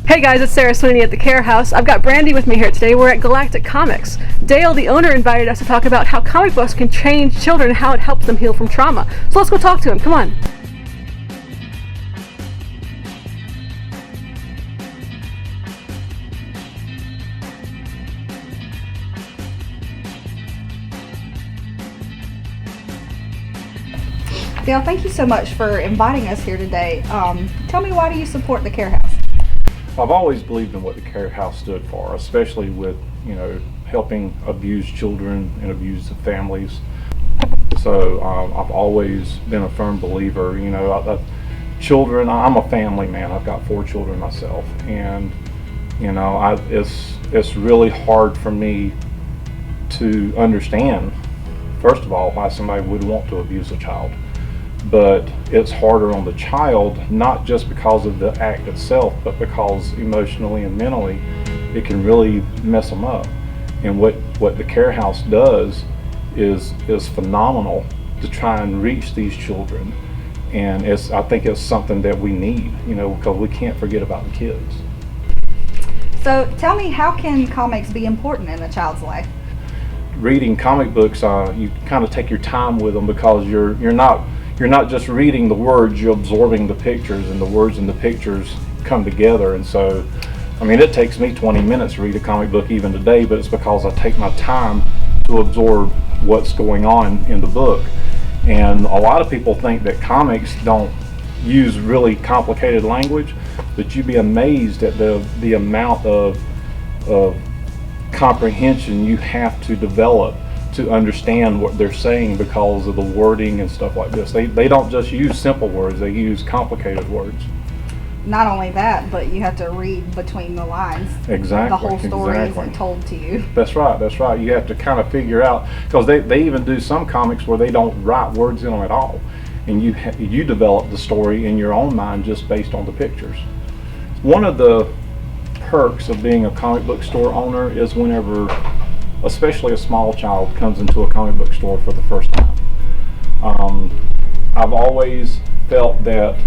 Hey guys, it's Sarah Sweeney at the Care House. I've got Brandy with me here today. We're at Galactic Comics. Dale, the owner, invited us to talk about how comic books can change children and how it helps them heal from trauma. So let's go talk to him. Come on. Dale, thank you so much for inviting us here today. Tell me, why do you support the Care House? I've always believed in what the Care House stood for, especially with, helping abused children and abused families. So I've always been a firm believer. Children. I'm a family man. I've got 4 children myself, and it's really hard for me to understand, first of all, why somebody would want to abuse a child. But it's harder on the child, not just because of the act itself, but because emotionally and mentally it can really mess them up. And what the Care House does is phenomenal to try and reach these children. And I think it's something that we need, because we can't forget about the kids. So tell me, how can comics be important in a child's life? Reading comic books, you kind of take your time with them, because you're not just reading the words, you're absorbing the pictures, and the words and the pictures come together. And so, it takes me 20 minutes to read a comic book even today, but it's because I take my time to absorb what's going on in the book. And a lot of people think that comics don't use really complicated language, but you'd be amazed at the amount of comprehension you have to develop to understand what they're saying, because of the wording and stuff like this. They don't just use simple words, they use complicated words. Not only that, but you have to read between the lines. Exactly. The whole story exactly. isn't told to you. That's right. You have to kind of figure out, because they even do some comics where they don't write words in them at all, and you develop the story in your own mind just based on the pictures. One of the perks of being a comic book store owner is whenever, especially a small child, comes into a comic book store for the first time. I've always felt that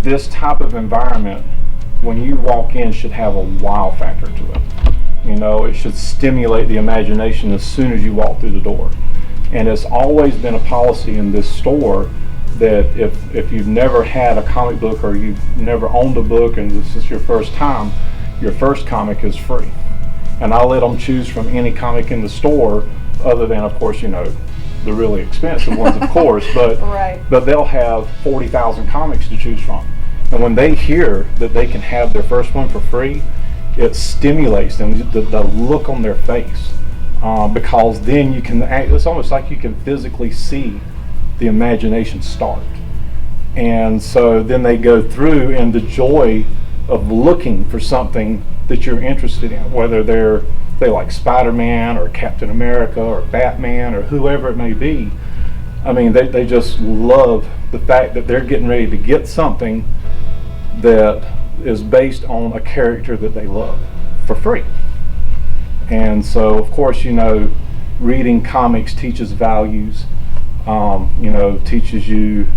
this type of environment, when you walk in, should have a wow factor to it. It should stimulate the imagination as soon as you walk through the door. And it's always been a policy in this store that if you've never had a comic book, or you've never owned a book and this is your first time, your first comic is free. And I let them choose from any comic in the store, other than, of course, the really expensive ones, of course, but Right. But they'll have 40,000 comics to choose from. And when they hear that they can have their first one for free, it stimulates them, the look on their face, because then you can it's almost like you can physically see the imagination start. And so then they go through, and the joy of looking for something that you're interested in, whether they like Spider-Man or Captain America or Batman or whoever it may be. They just love the fact that they're getting ready to get something that is based on a character that they love for free. And so, of course, reading comics teaches values, teaches you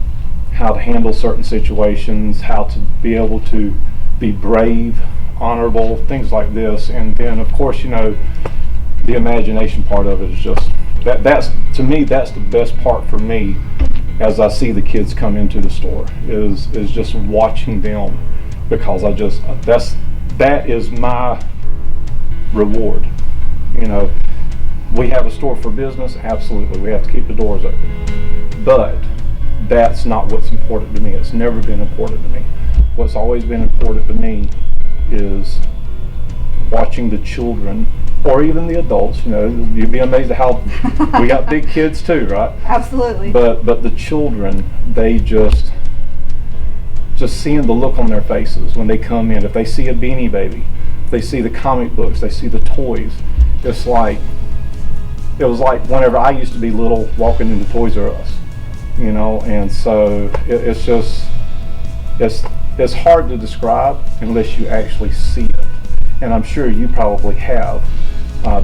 how to handle certain situations, how to be able to be brave, honorable, things like this. And then, of course, the imagination part of it is just that's to me, that's the best part for me as I see the kids come into the store, is just watching them, because that is my reward. We have a store for business, absolutely, we have to keep the doors open, but that's not what's important to me. It's never been important to me. What's always been important to me is watching the children, or even the adults. You'd be amazed at how we got big kids too, right? Absolutely. But the children, they just seeing the look on their faces when they come in. If they see a Beanie Baby, if they see the comic books, they see the toys. It was like whenever I used to be little, walking into Toys R Us, and so it's hard to describe unless you actually see it. And I'm sure you probably have,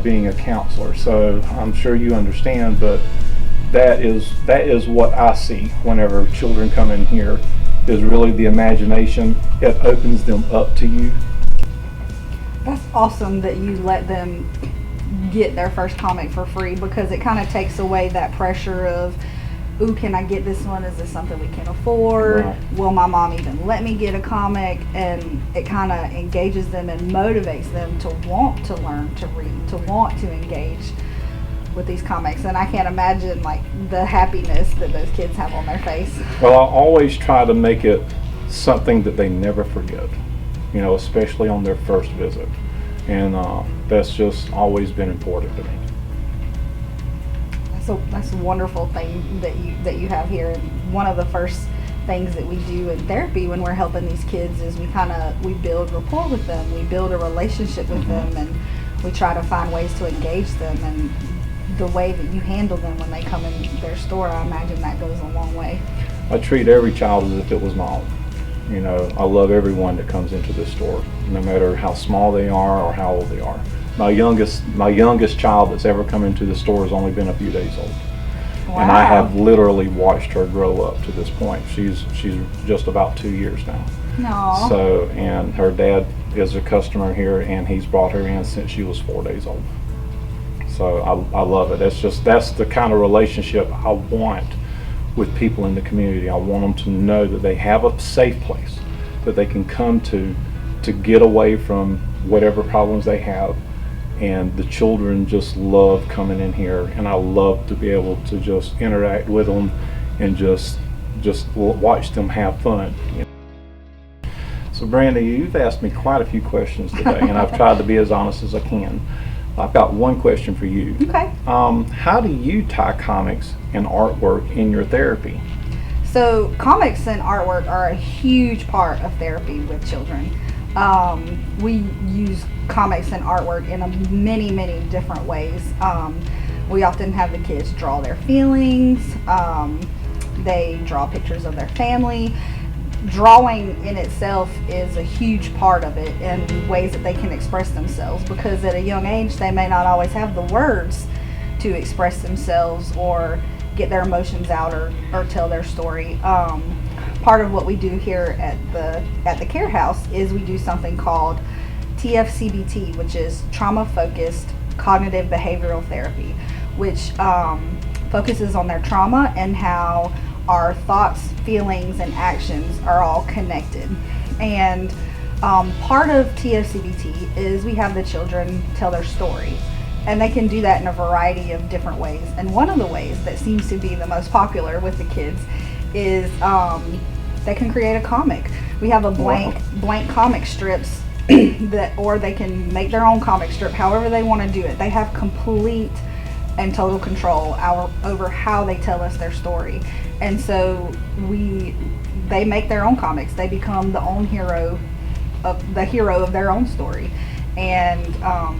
being a counselor, so I'm sure you understand. But that is what I see whenever children come in here, is really the imagination. It opens them up to you. That's awesome that you let them get their first comic for free, because it kind of takes away that pressure of, ooh, can I get this one? Is this something we can afford? Right. Will my mom even let me get a comic? And it kind of engages them and motivates them to want to learn to read, to want to engage with these comics. And I can't imagine like the happiness that those kids have on their face. Well, I always try to make it something that they never forget, you know, especially on their first visit. And that's just always been important to me. So that's a wonderful thing that you have here. And one of the first things that we do in therapy when we're helping these kids is we build rapport with them, we build a relationship with them, and we try to find ways to engage them. And the way that you handle them when they come in their store, I imagine that goes a long way. I treat every child as if it was my own. You know, I love everyone that comes into this store, no matter how small they are or how old they are. My youngest child that's ever come into the store has only been a few days old. Wow. And I have literally watched her grow up to this point. She's just about 2 years now. No. So, and her dad is a customer here, and he's brought her in since she was 4 days old. So I love it. That's the kind of relationship I want with people in the community. I want them to know that they have a safe place that they can come to get away from whatever problems they have. And the children just love coming in here, and I love to be able to just interact with them and just watch them have fun. You know? So Brandy, you've asked me quite a few questions today, and I've tried to be as honest as I can. I've got one question for you. Okay. How do you tie comics and artwork in your therapy? So comics and artwork are a huge part of therapy with children. We use comics and artwork in many, many different ways. We often have the kids draw their feelings. They draw pictures of their family. Drawing in itself is a huge part of it, and ways that they can express themselves, because at a young age they may not always have the words to express themselves or get their emotions out or tell their story. Part of what we do here at the Care House is we do something called TFCBT, which is trauma focused cognitive behavioral therapy, which focuses on their trauma and how our thoughts, feelings, and actions are all connected. And part of TFCBT is we have the children tell their story, and they can do that in a variety of different ways. And one of the ways that seems to be the most popular with the kids is they can create a comic. We have a blank comic strips or they can make their own comic strip, however they want to do it. They have complete and total control over how they tell us their story. And so they make their own comics. They become the hero of their own story. And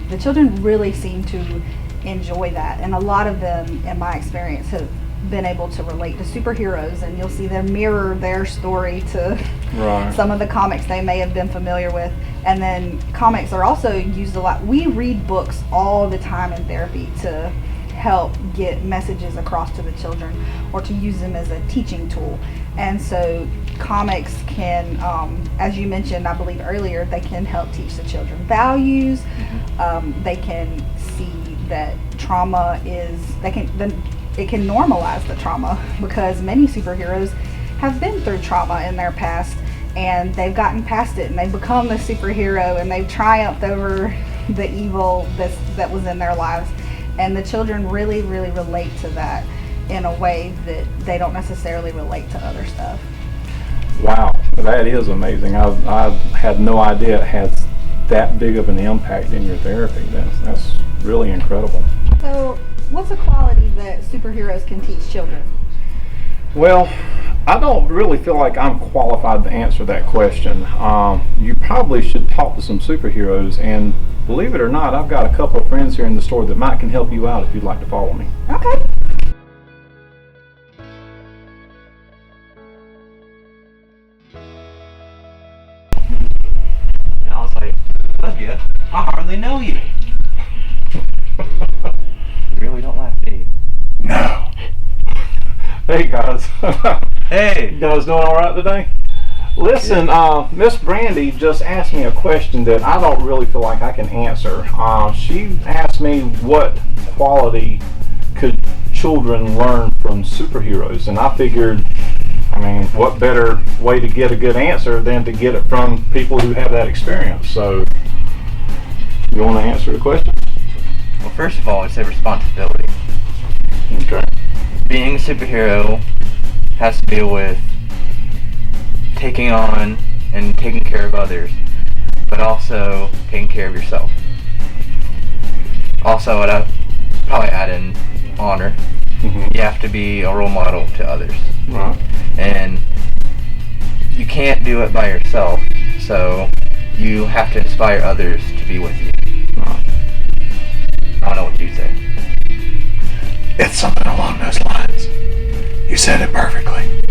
the children really seem to enjoy that. And a lot of them, in my experience, have been able to relate to superheroes, and you'll see them mirror their story to some of the comics they may have been familiar with. And then comics are also used a lot. We read books all the time in therapy to help get messages across to the children, or to use them as a teaching tool. And so comics can, as you mentioned, I believe earlier, they can help teach the children values. They can see that trauma it can normalize the trauma, because many superheroes have been through trauma in their past, and they've gotten past it, and they've become the superhero, and they've triumphed over the evil that was in their lives. And the children really, really relate to that in a way that they don't necessarily relate to other stuff. Wow, that is amazing. I had no idea it has that big of an impact in your therapy. That's really incredible. So, what's a quality that superheroes can teach children? Well, I don't really feel like I'm qualified to answer that question. You probably should talk to some superheroes, and believe it or not, I've got a couple of friends here in the store that can help you out if you'd like to follow me. Okay. And I was like, love you. I hardly know you. You really don't laugh, do you? No. Hey guys. Hey. You guys doing all right today? Listen, Miss Brandy just asked me a question that I don't really feel like I can answer. She asked me what quality could children learn from superheroes, and I figured, I mean, what better way to get a good answer than to get it from people who have that experience? So, you want to answer the question? Well, first of all, I'd say responsibility. Okay. Being a superhero has to do with taking on and taking care of others, but also taking care of yourself. Also, I'd probably add in honor. You have to be a role model to others. Right. And you can't do it by yourself, so you have to inspire others to be with you. Right. I don't know what you say. It's something along those lines. You said it perfectly.